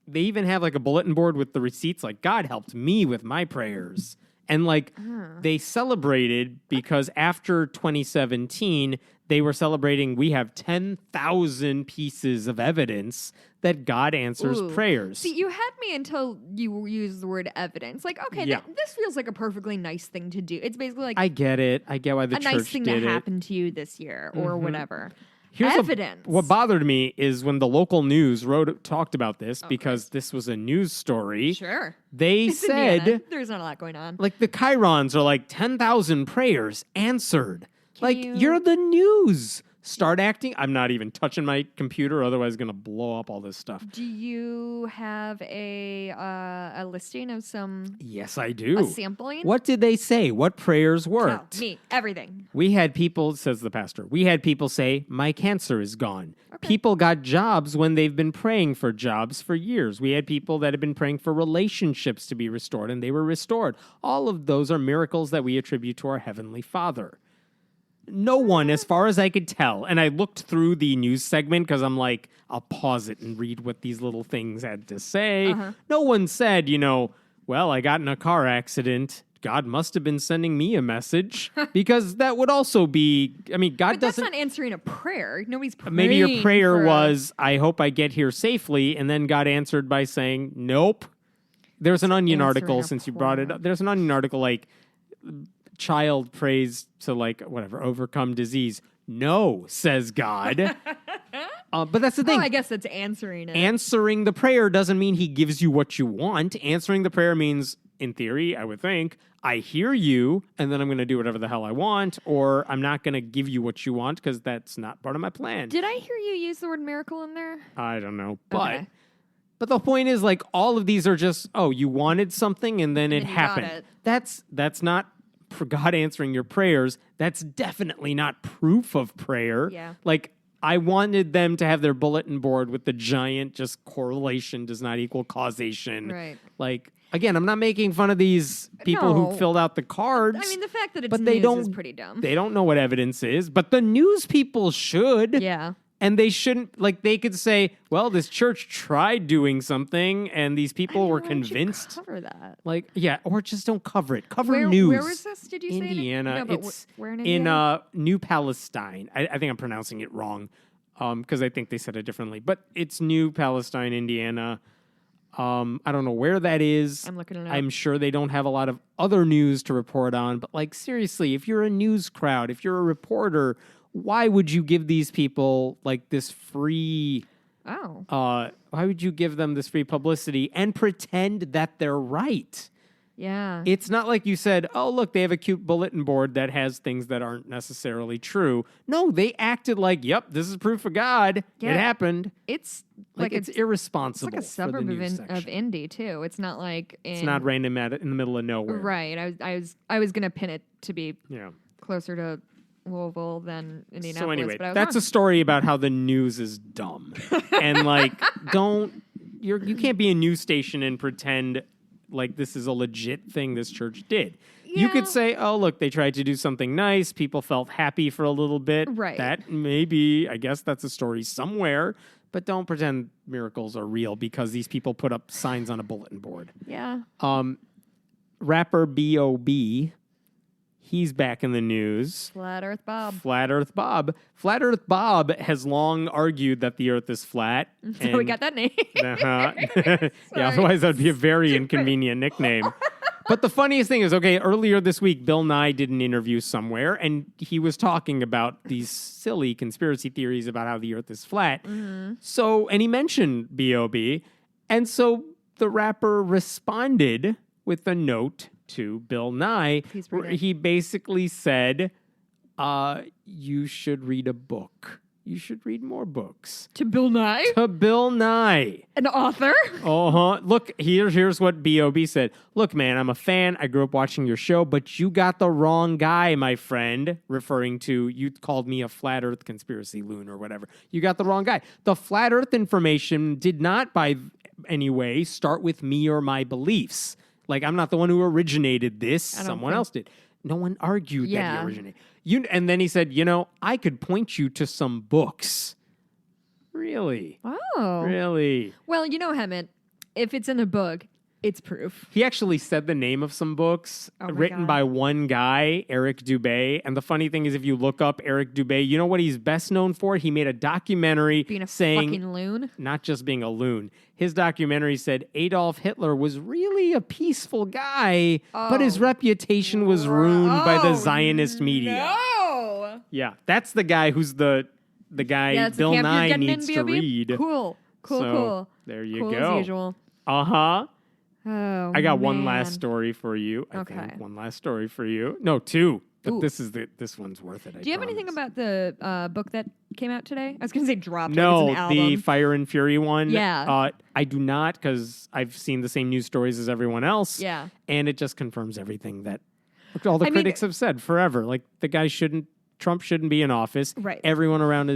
They even have like a bulletin board with the receipts like God helped me with my prayers. And like they celebrated because after 2017, they were celebrating we have 10,000 pieces of evidence that God answers prayers. See, you had me until you used the word evidence. Like, okay, this feels like a perfectly nice thing to do. It's basically like... I get it. I get why the church did it. A nice thing that happened to you this year or whatever. Here's evidence. What bothered me is when the local news talked about this because this was a news story. Sure. They said... Indiana. There's not a lot going on. Like the chyrons are like 10,000 prayers answered. You're the news. start acting, I'm not even touching my computer, otherwise going to blow up all this stuff. Do you have a listing of some? Yes, I do. A sampling? What did they say? What prayers worked? Me, everything. We had people, says the pastor, we had people say, my cancer is gone. Okay. People got jobs when they've been praying for jobs for years. We had people that have been praying for relationships to be restored, and they were restored. All of those are miracles that we attribute to our Heavenly Father. No one, as far as I could tell, and I looked through the news segment because I'm like, I'll pause it and read what these little things had to say. No one said, well, I got in a car accident. God must have been sending me a message because that would also be, God but doesn't. That's not answering a prayer. Nobody's praying. Maybe your prayer was, I hope I get here safely. And then God answered by saying, nope. There's an Onion article since you brought it up. There's an Onion article like child prays to overcome disease. No, says God. But that's the thing. I guess that's answering it. Answering the prayer doesn't mean he gives you what you want. Answering the prayer means, in theory, I would think, I hear you, and then I'm going to do whatever the hell I want, or I'm not going to give you what you want because that's not part of my plan. Did I hear you use the word miracle in there? I don't know. But the point is, all of these are just, you wanted something, and then it happened. That's not for God answering your prayers. That's definitely not proof of prayer. Yeah. I wanted them to have their bulletin board with the giant just correlation does not equal causation. Right. Again, I'm not making fun of these people who filled out the cards. The fact that it's news is pretty dumb. They don't know what evidence is, but the news people should. Yeah. And they shouldn't, they could say, well, this church tried doing something and these people were convinced. Cover that. Or just don't cover it. Cover news. Where was this? Did you say? Indiana. No, it's where in Indiana? In New Palestine. I think I'm pronouncing it wrong because I think they said it differently. But it's New Palestine, Indiana. I don't know where that is. I'm looking it up. I'm sure they don't have a lot of other news to report on. But seriously, if you're a news crowd, if you're a reporter, why would you give these people this free? Why would you give them this free publicity and pretend that they're right? Yeah. It's not like you said, oh, look, they have a cute bulletin board that has things that aren't necessarily true. No, they acted like, yep, this is proof of God. Yeah. It happened. It's it's irresponsible. It's a suburb of Indy, too. It's not it's not random in the middle of nowhere. Right. I was going to pin it to be closer to Louisville than Indianapolis. So anyway, but that's a story about how the news is dumb. And you can't be a news station and pretend this is a legit thing this church did. Yeah. You could say, oh, look, they tried to do something nice. People felt happy for a little bit. Right. That I guess that's a story somewhere. But don't pretend miracles are real because these people put up signs on a bulletin board. Yeah. Rapper B.O.B., he's back in the news. Flat Earth Bob. Flat Earth Bob. Flat Earth Bob has long argued that the Earth is flat. So we got that name. Yeah, otherwise that would be a very inconvenient nickname. But the funniest thing is, earlier this week, Bill Nye did an interview somewhere, and he was talking about these silly conspiracy theories about how the Earth is flat. Mm-hmm. So, and he mentioned B.O.B., and so the rapper responded with a note to Bill Nye. He basically said, you should read a book. You should read more books. To Bill Nye? To Bill Nye. An author? Look, here's what B.O.B. said. Look, man, I'm a fan. I grew up watching your show, but you got the wrong guy, my friend. Referring to, you called me a flat earth conspiracy loon or whatever. You got the wrong guy. The flat earth information did not by any way start with me or my beliefs. I'm not the one who originated this. Someone else did. No one argued that he originated. And then he said, I could point you to some books. Really? Oh. Really? Well, Hemant, if it's in a book, it's proof. He actually said the name of some books written by one guy, Eric Dubé. And the funny thing is, if you look up Eric Dubé, you know what he's best known for? He made a documentary being a saying, fucking loon? Not just being a loon. His documentary said Adolf Hitler was really a peaceful guy, but his reputation was ruined by the Zionist media. No! Yeah, that's the guy who's the guy Bill Nye needs to read. Cool. There you cool go. As usual. Uh-huh. Oh, I got one last story for you. I think one last story for you. No, two. But this one's worth it. Do you have anything about the book that came out today? I was going to say dropped. No, like it's an album. the Fire and Fury one. Yeah. I do not, because I've seen the same news stories as everyone else. Yeah. And it just confirms everything that all the critics have said forever. Like, Trump shouldn't be in office. Right. Everyone around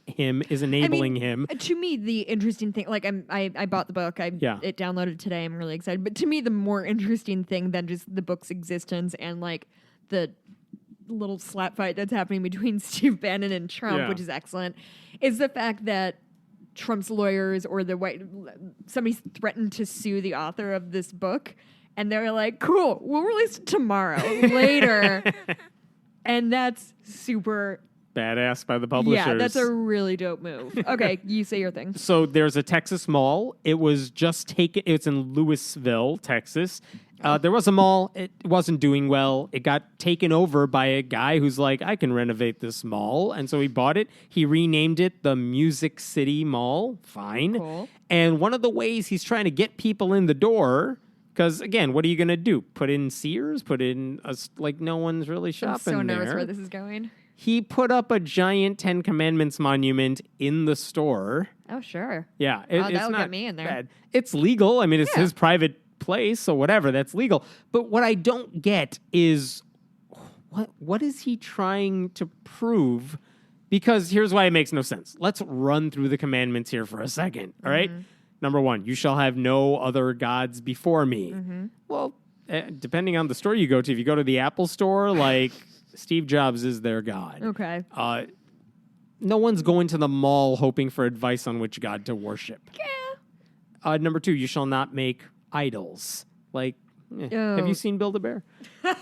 him is enabling him. To me, the interesting thing, like I bought the book. It downloaded today. I'm really excited. But to me, the more interesting thing than just the book's existence and like the little slap fight that's happening between Steve Bannon and Trump, which is excellent, is the fact that Trump's lawyers or somebody threatened to sue the author of this book, and they were like, "Cool, we'll release it tomorrow, later," and that's super badass by the publishers. Yeah, that's a really dope move. Okay, you say your thing. So there's a Texas mall. It was just taken. It's in Louisville, Texas. There was a mall. It wasn't doing well. It got taken over by a guy who's like, I can renovate this mall. And so he bought it. He renamed it the Music City Mall. Fine. Cool. And one of the ways he's trying to get people in the door, because, again, what are you going to do? Put in Sears? Put in, no one's really shopping there. I'm so nervous where this is going. He put up a giant Ten Commandments monument in the store. Oh, sure. Yeah. That'll it's not get me in there. Bad. It's legal. I mean, it's his private place, so whatever, that's legal. But what I don't get is what is he trying to prove? Because here's why it makes no sense. Let's run through the commandments here for a second, all right? Number 1, you shall have no other gods before me. Well, depending on the store you go to, if you go to the Apple store, like Steve Jobs is their god. Okay. No one's going to the mall hoping for advice on which god to worship. Yeah. Number 2, you shall not make idols. Have you seen Build-A-Bear?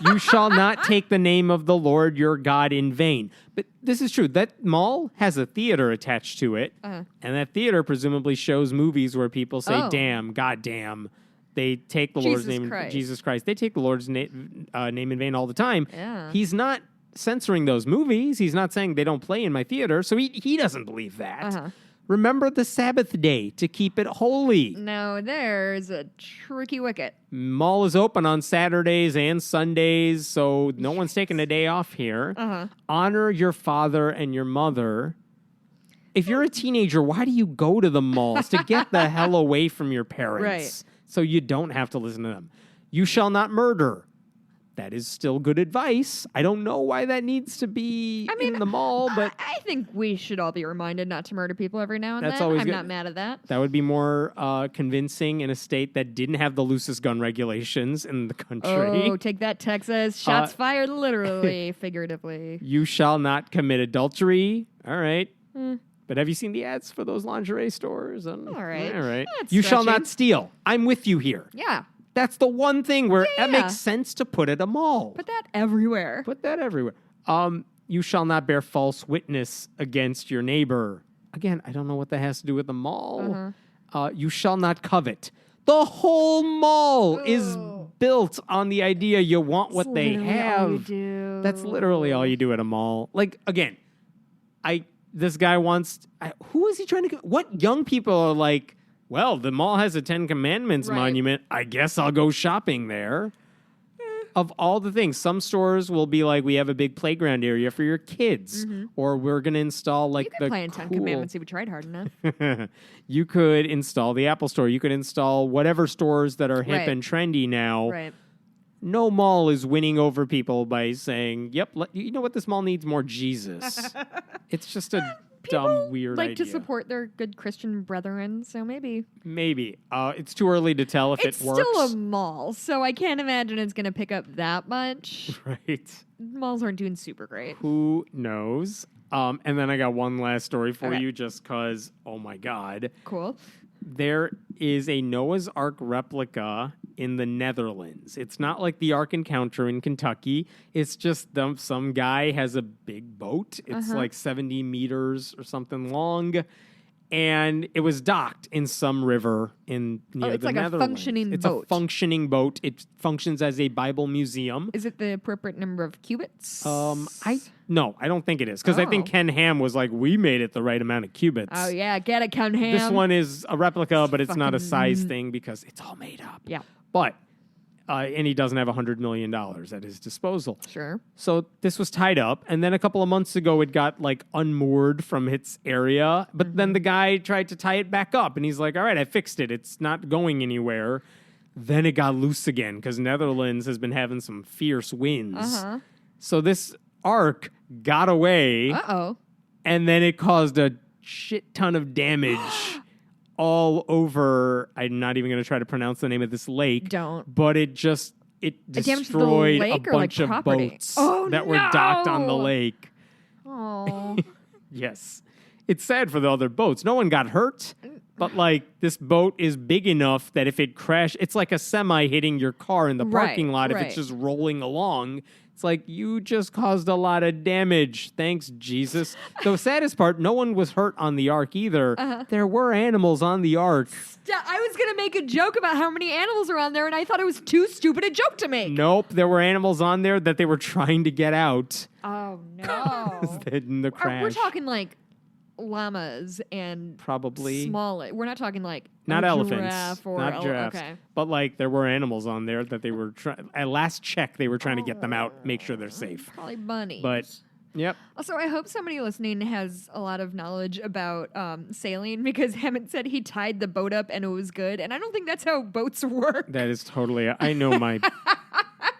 You shall not take the name of the Lord your God in vain. But this is true. That mall has a theater attached to it. And that theater presumably shows movies where people say, damn, God damn. They take the Lord's name, Jesus Christ. They take the Lord's name in vain all the time. Yeah. He's not censoring those movies. He's not saying they don't play in my theater. So he doesn't believe that. Remember the Sabbath day to keep it holy. No, there's a tricky wicket. Mall is open on Saturdays and Sundays, so no one's taking a day off here. Honor your father and your mother. If you're a teenager, why do you go to the malls? To get the hell away from your parents. Right. So you don't have to listen to them. You shall not murder. That is still good advice. I don't know why that needs to be in the mall, but I think we should all be reminded not to murder people every now and then. Always I'm good. not mad at that. That would be more convincing in a state that didn't have the loosest gun regulations in the country. Oh, take that, Texas. Shots fired literally, figuratively. You shall not commit adultery. All right. But have you seen the ads for those lingerie stores? All right. You shall not steal. I'm with you here. Yeah. That's the one thing where that makes sense to put at a mall. Put that everywhere. You shall not bear false witness against your neighbor. Again, I don't know what that has to do with the mall. You shall not covet. The whole mall is built on the idea you want what they have. All you do. That's literally all you do at a mall. Like, again, this guy wants... who is he trying to... What young people are like... Well, the mall has a Ten Commandments monument. I guess I'll go shopping there. Of all the things, some stores will be like, we have a big playground area for your kids. Or we're going to install you could play in Ten Commandments if we tried hard enough. You could install the Apple Store. You could install whatever stores that are hip and trendy now. Right. No mall is winning over people by saying, yep, you know what? This mall needs more Jesus. It's just a... dumb, weird like idea. To support their good Christian brethren, so maybe. It's too early to tell if it works. It's still a mall, so I can't imagine it's going to pick up that much. Right. Malls aren't doing super great. Who knows? And then I got one last story for you just because, oh my God. Cool. There is a Noah's Ark replica in the Netherlands. It's not like the Ark Encounter in Kentucky. It's just some guy has a big boat. It's like 70 meters or something long. And it was docked in some river near the Netherlands. It's like a functioning boat. It's a functioning boat. It functions as a Bible museum. Is it the appropriate number of cubits? No, I don't think it is. Because I think Ken Ham was like, we made it the right amount of cubits. Oh, yeah. Get it, Ken Ham. This one is a replica, but it's not a size thing because it's all made up. Yeah. But and he doesn't have $100 million at his disposal. Sure. So this was tied up, and then a couple of months ago, it got like unmoored from its area. But then the guy tried to tie it back up, and he's like, "All right, I fixed it. It's not going anywhere." Then it got loose again because Netherlands has been having some fierce winds. So this ark got away. And then it caused a shit ton of damage all over. I'm not even going to try to pronounce the name of this lake. Don't. But it destroyed a bunch of boats that were docked on the lake. Oh. Yes. It's sad for the other boats. No one got hurt. But, like, this boat is big enough that if it crashed, it's like a semi hitting your car in the parking lot if it's just rolling along. It's like, you just caused a lot of damage. Thanks, Jesus. The saddest part, no one was hurt on the ark either. There were animals on the ark. I was going to make a joke about how many animals are on there, and I thought it was too stupid a joke to make. Nope, there were animals on there that they were trying to get out. Oh, no. In the crash. We're talking, like, llamas and probably small. We're not talking like not elephants, not giraffes, but like there were animals on there that they were at last check they were trying to get them out, make sure they're safe. Probably bunnies. But yep. Also, I hope somebody listening has a lot of knowledge about sailing because Hammond said he tied the boat up and it was good, and I don't think that's how boats work. That is totally. I know my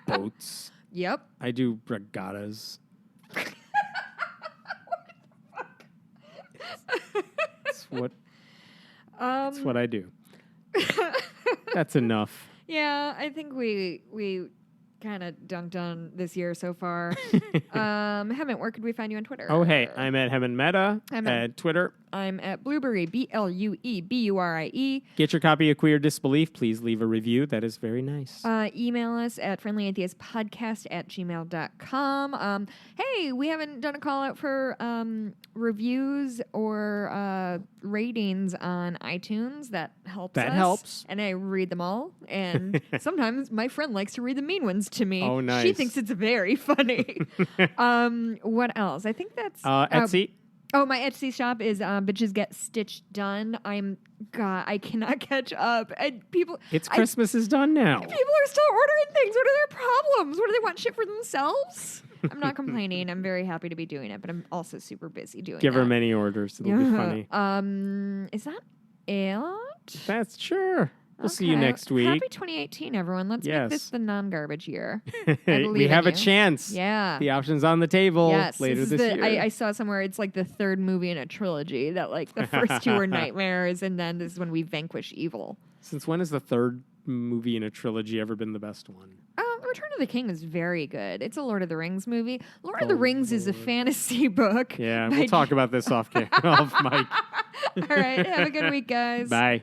boats. Yep. I do regattas. That's what I do. That's enough. Yeah, I think we kind of dunked on this year so far. Hemant, where could we find you on Twitter? Oh, hey, I'm at Hemant Meta at Twitter. I'm at Blueberry, BLUEBURIE. Get your copy of Queer Disbelief. Please leave a review. That is very nice. Email us at friendlyatheistpodcast@gmail.com. Hey, we haven't done a call out for reviews or ratings on iTunes. That helps us. That helps. And I read them all. And sometimes my friend likes to read the mean ones to me. Oh, nice. She thinks it's very funny. What else? I think that's... Etsy. Oh, my Etsy shop is Bitches Get Stitched Done. I cannot catch up. And Christmas is done now. People are still ordering things. What are their problems? What do they want shit for themselves? I'm not complaining. I'm very happy to be doing it, but I'm also super busy doing it. Give her many orders. It'll be funny. Is that it? That's sure. We'll see you next week. Happy 2018, everyone. Let's make this the non-garbage year. We have a chance. Yeah. The option's on the table later this year. I saw somewhere it's like the third movie in a trilogy that like the first two were nightmares and then this is when we vanquish evil. Since when has the third movie in a trilogy ever been the best one? Return of the King is very good. It's a Lord of the Rings movie. Lord of the Rings is a fantasy book. Yeah, we'll talk about this off mic. All right. Have a good week, guys. Bye.